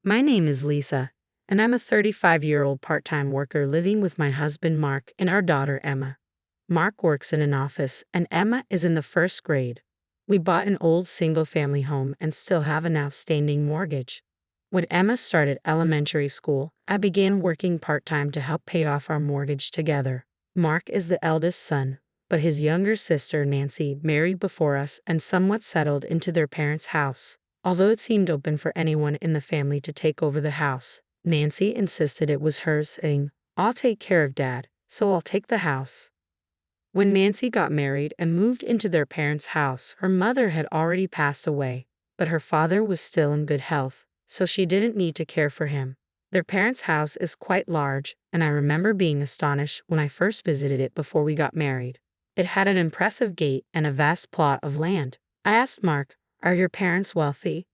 My name is Lisa, and I'm a 35-year-old part-time worker living with my husband Mark and our daughter Emma. Mark works in an office, and Emma is in the first grade. We bought an old single-family home and still have an outstanding mortgage. When Emma started elementary school, I began working part-time to help pay off our mortgage together. Mark is the eldest son, but his younger sister Nancy married before us and somewhat settled into their parents' house. Although it seemed open for anyone in the family to take over the house, Nancy insisted it was hers, saying, "I'll take care of Dad, so I'll take the house." When Nancy got married and moved into their parents' house, her mother had already passed away, but her father was still in good health, so she didn't need to care for him. Their parents' house is quite large, and I remember being astonished when I first visited it before we got married. It had an impressive gate and a vast plot of land. I asked Mark, "Are your parents wealthy?"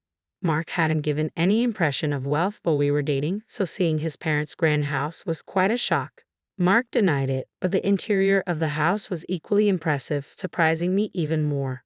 Mark hadn't given any impression of wealth while we were dating, so seeing his parents' grand house was quite a shock. Mark denied it, but the interior of the house was equally impressive, surprising me even more.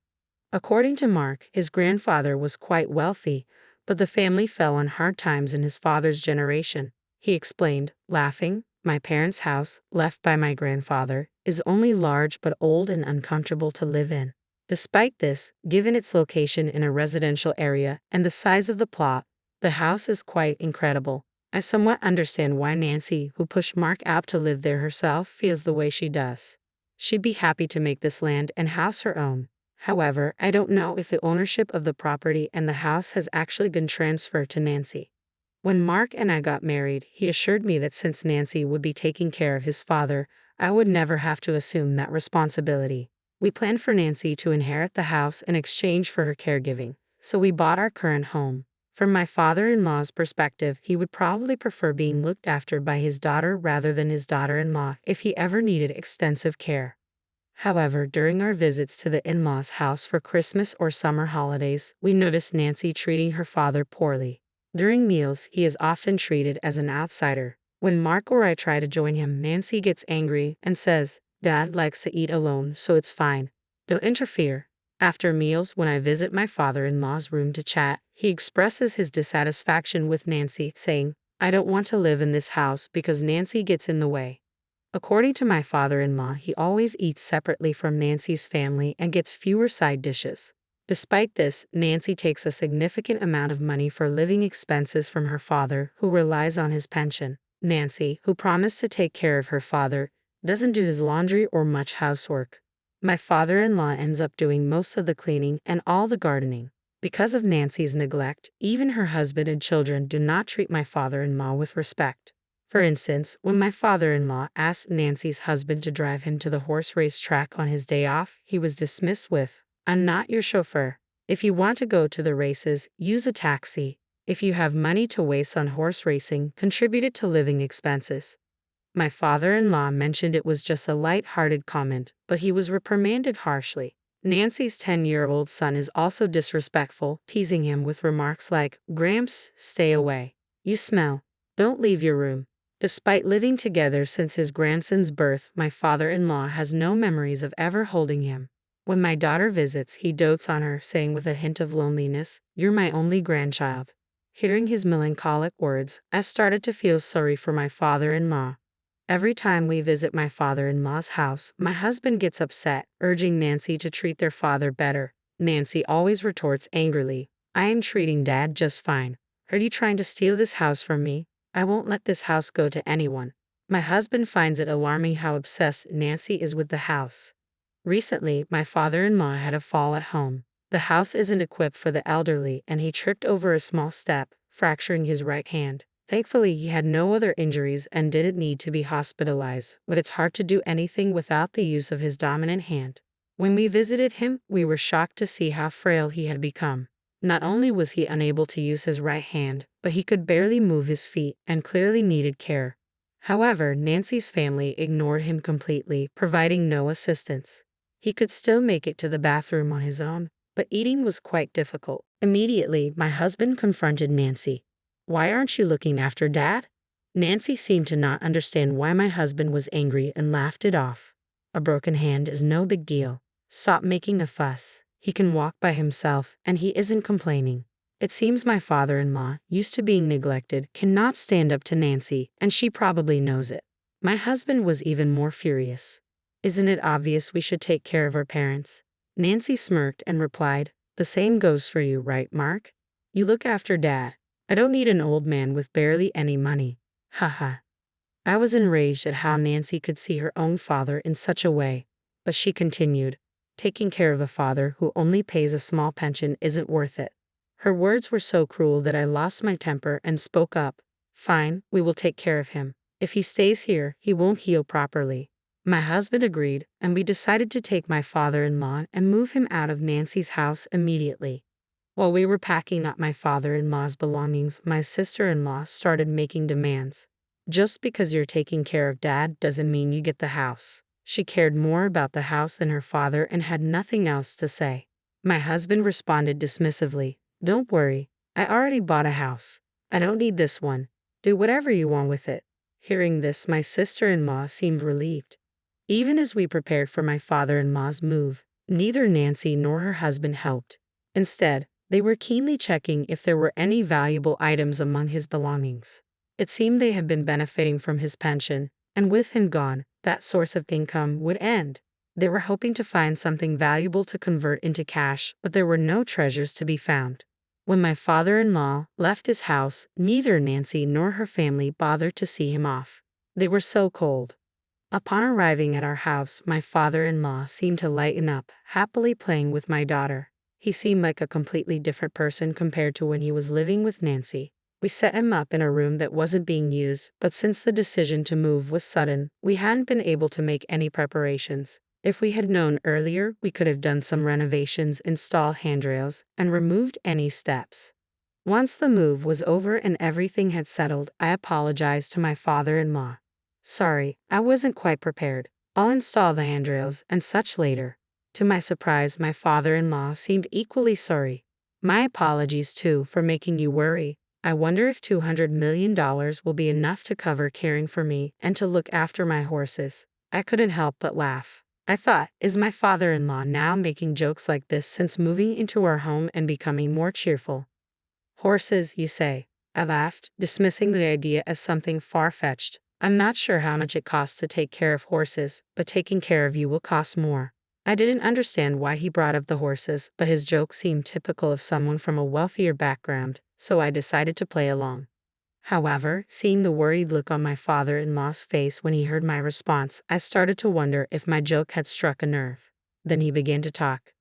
According to Mark, his grandfather was quite wealthy, but the family fell on hard times in his father's generation. He explained, laughing, "My parents' house, left by my grandfather, is only large but old and uncomfortable to live in. Despite this, given its location in a residential area and the size of the plot, the house is quite incredible." I somewhat understand why Nancy, who pushed Mark out to live there herself, feels the way she does. She'd be happy to make this land and house her own. However, I don't know if the ownership of the property and the house has actually been transferred to Nancy. When Mark and I got married, he assured me that since Nancy would be taking care of his father, I would never have to assume that responsibility. We planned for Nancy to inherit the house in exchange for her caregiving, so we bought our current home. From my father-in-law's perspective, he would probably prefer being looked after by his daughter rather than his daughter-in-law if he ever needed extensive care. However, during our visits to the in-laws' house for Christmas or summer holidays, we noticed Nancy treating her father poorly. During meals, he is often treated as an outsider. When Mark or I try to join him, Nancy gets angry and says, "Dad likes to eat alone, so it's fine. Don't interfere." After meals, when I visit my father-in-law's room to chat, he expresses his dissatisfaction with Nancy, saying, "I don't want to live in this house because Nancy gets in the way." According to my father-in-law, he always eats separately from Nancy's family and gets fewer side dishes. Despite this, Nancy takes a significant amount of money for living expenses from her father, who relies on his pension. Nancy, who promised to take care of her father, doesn't do his laundry or much housework. My father-in-law ends up doing most of the cleaning and all the gardening. Because of Nancy's neglect, even her husband and children do not treat my father-in-law with respect. For instance, when my father-in-law asked Nancy's husband to drive him to the horse race track on his day off, he was dismissed with, "I'm not your chauffeur. If you want to go to the races, use a taxi. If you have money to waste on horse racing, contribute it to living expenses." My father-in-law mentioned it was just a light-hearted comment, but he was reprimanded harshly. Nancy's 10-year-old son is also disrespectful, teasing him with remarks like, "Gramps, stay away. You smell. Don't leave your room." Despite living together since his grandson's birth, my father-in-law has no memories of ever holding him. When my daughter visits, he dotes on her, saying with a hint of loneliness, "You're my only grandchild." Hearing his melancholic words, I started to feel sorry for my father-in-law. Every time we visit my father-in-law's house, my husband gets upset, urging Nancy to treat their father better. Nancy always retorts angrily, "I am treating Dad just fine. Are you trying to steal this house from me? I won't let this house go to anyone." My husband finds it alarming how obsessed Nancy is with the house. Recently, my father-in-law had a fall at home. The house isn't equipped for the elderly, and he tripped over a small step, fracturing his right hand. Thankfully, he had no other injuries and didn't need to be hospitalized, but it's hard to do anything without the use of his dominant hand. When we visited him, we were shocked to see how frail he had become. Not only was he unable to use his right hand, but he could barely move his feet and clearly needed care. However, Nancy's family ignored him completely, providing no assistance. He could still make it to the bathroom on his own, but eating was quite difficult. Immediately, my husband confronted Nancy. "Why aren't you looking after Dad?" Nancy seemed to not understand why my husband was angry and laughed it off. "A broken hand is no big deal. Stop making a fuss. He can walk by himself, and he isn't complaining." It seems my father-in-law, used to being neglected, cannot stand up to Nancy, and she probably knows it. My husband was even more furious. Isn't it obvious we should take care of our parents? Nancy smirked and replied, the same goes for you, right, Mark? You look after Dad. I don't need an old man with barely any money. Haha. I was enraged at how Nancy could see her own father in such a way, but she continued, taking care of a father who only pays a small pension isn't worth it. Her words were so cruel that I lost my temper and spoke up. Fine, we will take care of him. If he stays here, he won't heal properly. My husband agreed, and we decided to take my father-in-law and move him out of Nancy's house immediately. While we were packing up my father-in-law's belongings, my sister-in-law started making demands. Just because you're taking care of Dad doesn't mean you get the house. She cared more about the house than her father and had nothing else to say. My husband responded dismissively, don't worry, I already bought a house. I don't need this one. Do whatever you want with it. Hearing this, my sister-in-law seemed relieved. Even as we prepared for my father-in-law's move, neither Nancy nor her husband helped. Instead, they were keenly checking if there were any valuable items among his belongings. It seemed they had been benefiting from his pension, and with him gone, that source of income would end. They were hoping to find something valuable to convert into cash, but there were no treasures to be found. When my father-in-law left his house, neither Nancy nor her family bothered to see him off. They were so cold. Upon arriving at our house, my father-in-law seemed to lighten up, happily playing with my daughter. He seemed like a completely different person compared to when he was living with Nancy. We set him up in a room that wasn't being used, but since the decision to move was sudden, we hadn't been able to make any preparations. If we had known earlier, we could have done some renovations, installed handrails, and removed any steps. Once the move was over and everything had settled, I apologized to my father-in-law. Sorry, I wasn't quite prepared. I'll install the handrails and such later. To my surprise, my father-in-law seemed equally sorry. My apologies too for making you worry. I wonder if $200 million will be enough to cover caring for me and to look after my horses. I couldn't help but laugh. I thought, is my father-in-law now making jokes like this since moving into our home and becoming more cheerful? Horses, you say? I laughed, dismissing the idea as something far-fetched. I'm not sure how much it costs to take care of horses, but taking care of you will cost more. I didn't understand why he brought up the horses, but his joke seemed typical of someone from a wealthier background, so I decided to play along. However, seeing the worried look on my father-in-law's face when he heard my response, I started to wonder if my joke had struck a nerve. Then he began to talk.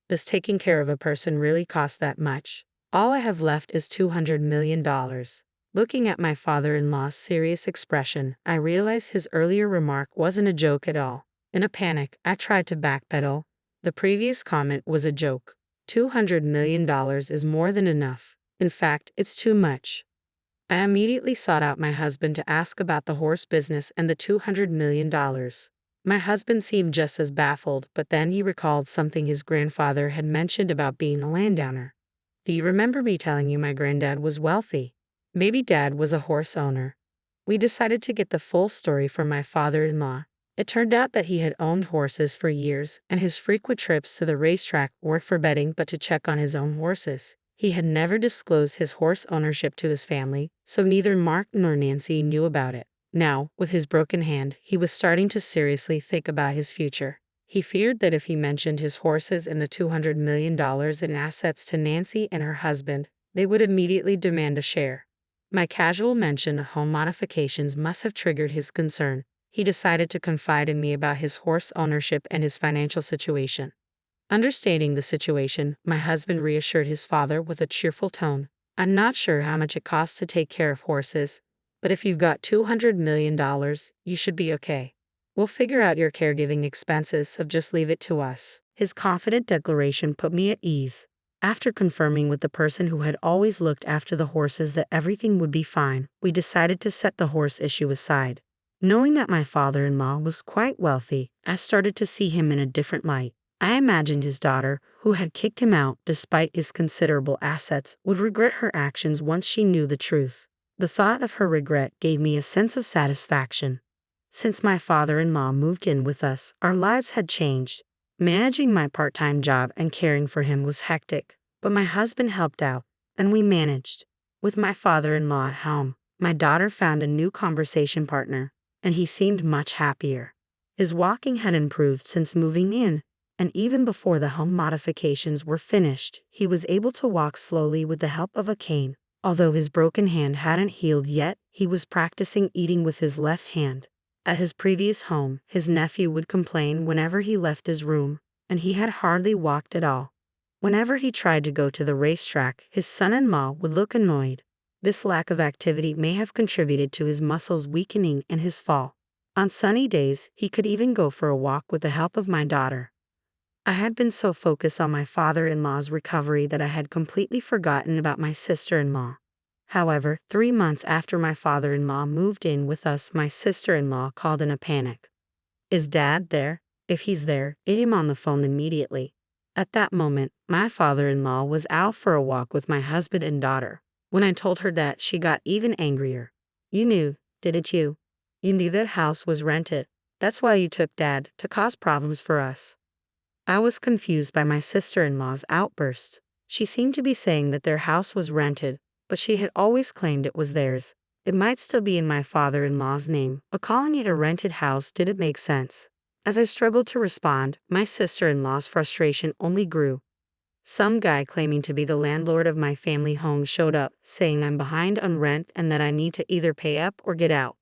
Does taking care of a person really cost that much? All I have left is $200 million. Looking at my father-in-law's serious expression, I realized his earlier remark wasn't a joke at all. In a panic, I tried to backpedal. The previous comment was a joke. $200 million is more than enough. In fact, it's too much. I immediately sought out my husband to ask about the horse business and the $200 million. My husband seemed just as baffled, but then he recalled something his grandfather had mentioned about being a landowner. Do you remember me telling you my granddad was wealthy? Maybe Dad was a horse owner. We decided to get the full story from my father-in-law. It turned out that he had owned horses for years, and his frequent trips to the racetrack weren't for betting but to check on his own horses. He had never disclosed his horse ownership to his family, so neither Mark nor Nancy knew about it. Now, with his broken hand, he was starting to seriously think about his future. He feared that if he mentioned his horses and the $200 million in assets to Nancy and her husband, they would immediately demand a share. My casual mention of home modifications must have triggered his concern. He decided to confide in me about his horse ownership and his financial situation. Understanding the situation, my husband reassured his father with a cheerful tone. I'm not sure how much it costs to take care of horses, but if you've got $200 million, you should be okay. We'll figure out your caregiving expenses, so just leave it to us. His confident declaration put me at ease. After confirming with the person who had always looked after the horses that everything would be fine, we decided to set the horse issue aside. Knowing that my father-in-law was quite wealthy, I started to see him in a different light. I imagined his daughter, who had kicked him out despite his considerable assets, would regret her actions once she knew the truth. The thought of her regret gave me a sense of satisfaction. Since my father-in-law moved in with us, our lives had changed. Managing my part-time job and caring for him was hectic, but my husband helped out, and we managed. With my father-in-law at home, my daughter found a new conversation partner, and he seemed much happier. His walking had improved since moving in, and even before the home modifications were finished, he was able to walk slowly with the help of a cane. Although his broken hand hadn't healed yet, he was practicing eating with his left hand. At his previous home, his nephew would complain whenever he left his room, and he had hardly walked at all. Whenever he tried to go to the racetrack, his son-in-law would look annoyed. This lack of activity may have contributed to his muscles weakening and his fall. On sunny days, he could even go for a walk with the help of my daughter. I had been so focused on my father-in-law's recovery that I had completely forgotten about my sister-in-law. However, 3 months after my father-in-law moved in with us, my sister-in-law called in a panic. "Is Dad there? If he's there, get him on the phone immediately." At that moment, my father-in-law was out for a walk with my husband and daughter. When I told her that, she got even angrier. "You knew, didn't you? You knew that house was rented. That's why you took Dad, to cause problems for us." I was confused by my sister-in-law's outburst. She seemed to be saying that their house was rented, but she had always claimed it was theirs. It might still be in my father-in-law's name, but calling it a rented house didn't make sense. As I struggled to respond, my sister-in-law's frustration only grew. Some guy claiming to be the landlord of my family home showed up, saying I'm behind on rent and that I need to either pay up or get out.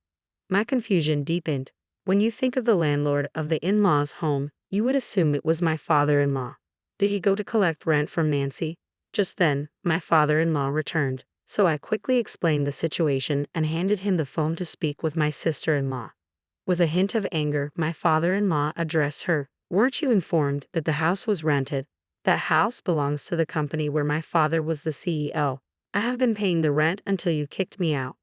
My confusion deepened. When you think of the landlord of the in-laws' home, you would assume it was my father-in-law. Did he go to collect rent from Nancy? Just then, my father-in-law returned, so I quickly explained the situation and handed him the phone to speak with my sister-in-law. With a hint of anger, my father-in-law addressed her. "Weren't you informed that the house was rented? That house belongs to the company where my father was the CEO. I have been paying the rent until you kicked me out."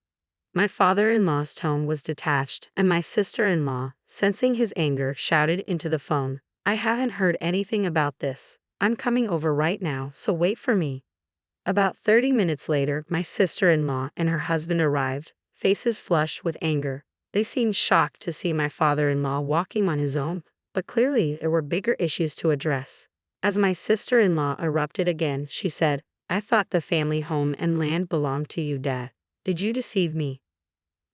My father-in-law's tone was detached, and my sister-in-law, sensing his anger, shouted into the phone, "I haven't heard anything about this. I'm coming over right now, so wait for me." About 30 minutes later, my sister-in-law and her husband arrived, faces flushed with anger. They seemed shocked to see my father-in-law walking on his own, but clearly there were bigger issues to address. As my sister-in-law erupted again, she said, "I thought the family home and land belonged to you, Dad. Did you deceive me?"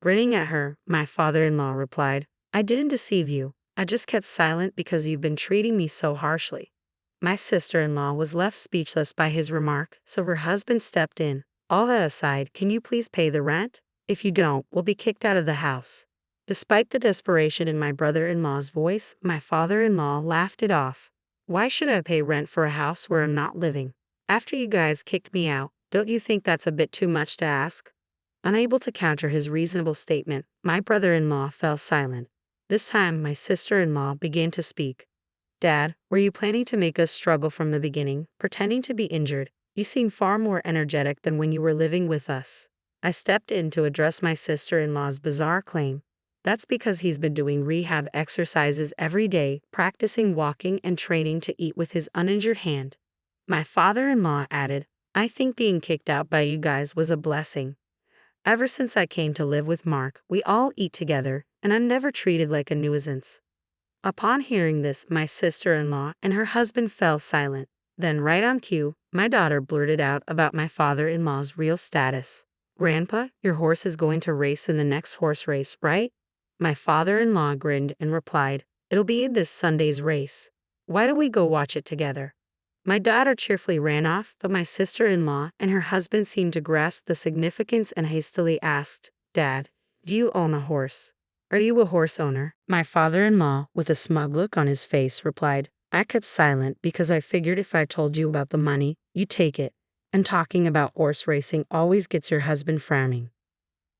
Grinning at her, my father-in-law replied, "I didn't deceive you. I just kept silent because you've been treating me so harshly." My sister-in-law was left speechless by his remark, so her husband stepped in. "All that aside, can you please pay the rent? If you don't, we'll be kicked out of the house." Despite the desperation in my brother-in-law's voice, my father-in-law laughed it off. "Why should I pay rent for a house where I'm not living? After you guys kicked me out, don't you think that's a bit too much to ask?" Unable to counter his reasonable statement, my brother-in-law fell silent. This time, my sister-in-law began to speak. "Dad, were you planning to make us struggle from the beginning, pretending to be injured? You seem far more energetic than when you were living with us." I stepped in to address my sister-in-law's bizarre claim. "That's because he's been doing rehab exercises every day, practicing walking and training to eat with his uninjured hand." My father-in-law added, "I think being kicked out by you guys was a blessing. Ever since I came to live with Mark, we all eat together, and I'm never treated like a nuisance." Upon hearing this, my sister-in-law and her husband fell silent. Then, right on cue, my daughter blurted out about my father-in-law's real status. "Grandpa, your horse is going to race in the next horse race, right?" My father-in-law grinned and replied, "It'll be in this Sunday's race. Why don't we go watch it together?" My daughter cheerfully ran off, but my sister-in-law and her husband seemed to grasp the significance and hastily asked, "Dad, do you own a horse? Are you a horse owner?" My father-in-law, with a smug look on his face, replied, "I kept silent because I figured if I told you about the money, you'd take it, and talking about horse racing always gets your husband frowning."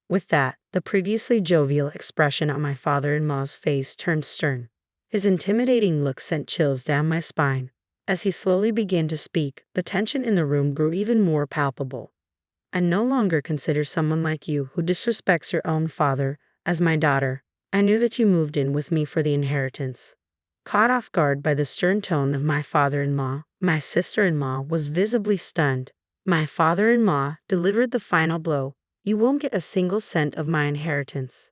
With that, the previously jovial expression on my father-in-law's face turned stern. His intimidating look sent chills down my spine. As he slowly began to speak, the tension in the room grew even more palpable. "I no longer consider someone like you who disrespects your own father as my daughter. I knew that you moved in with me for the inheritance." Caught off guard by the stern tone of my father-in-law, my sister-in-law was visibly stunned. My father-in-law delivered the final blow. "You won't get a single cent of my inheritance."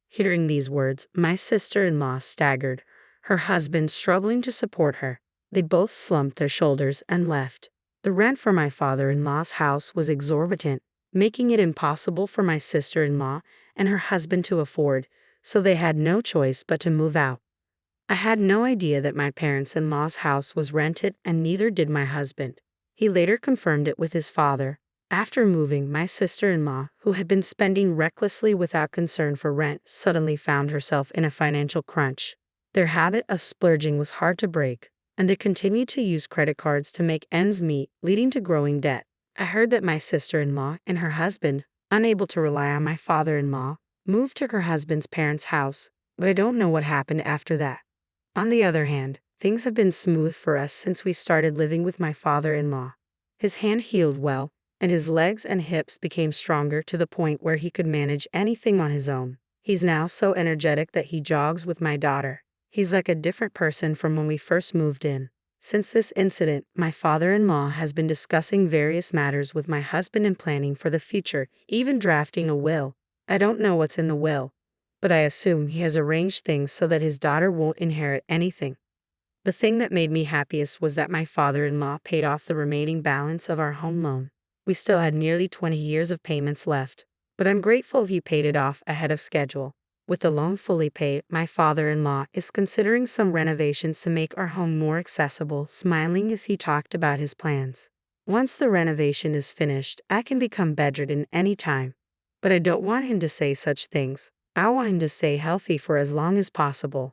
Hearing these words, my sister-in-law staggered, her husband struggling to support her. They both slumped their shoulders and left. The rent for my father-in-law's house was exorbitant, making it impossible for my sister-in-law and her husband to afford, so they had no choice but to move out. I had no idea that my parents-in-law's house was rented, and neither did my husband. He later confirmed it with his father. After moving, my sister-in-law, who had been spending recklessly without concern for rent, suddenly found herself in a financial crunch. Their habit of splurging was hard to break, and they continued to use credit cards to make ends meet, leading to growing debt. I heard that my sister-in-law and her husband, unable to rely on my father-in-law, moved to her husband's parents' house, but I don't know what happened after that. On the other hand, things have been smooth for us since we started living with my father-in-law. His hand healed well, and his legs and hips became stronger to the point where he could manage anything on his own. He's now so energetic that he jogs with my daughter. He's like a different person from when we first moved in. Since this incident, my father-in-law has been discussing various matters with my husband and planning for the future, even drafting a will. I don't know what's in the will, but I assume he has arranged things so that his daughter won't inherit anything. The thing that made me happiest was that my father-in-law paid off the remaining balance of our home loan. We still had nearly 20 years of payments left, but I'm grateful he paid it off ahead of schedule. With the loan fully paid, my father-in-law is considering some renovations to make our home more accessible, smiling as he talked about his plans. Once the renovation is finished, I can become bedridden any time. But I don't want him to say such things. I want him to stay healthy for as long as possible.